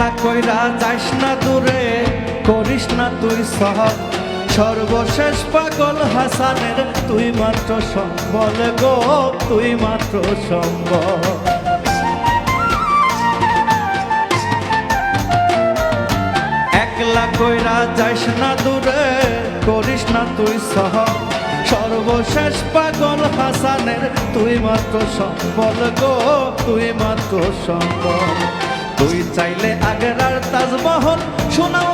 একলা কইরা যাস না দূরে, করিস না তুই সহব, সর্বশেষ পাগল হাসানের তুই মাত্র সম্বল গো, তুই মাত্র সম্বল। একলা কইরা যাস না দূরে, করিস না তুই সহব, সর্বশেষ পাগল হাসানের তুই মাত্র সম্বল গো, তুই মাত্র সম্বল। তুই চাইলে আগ্রার তাজমহল, সোনাও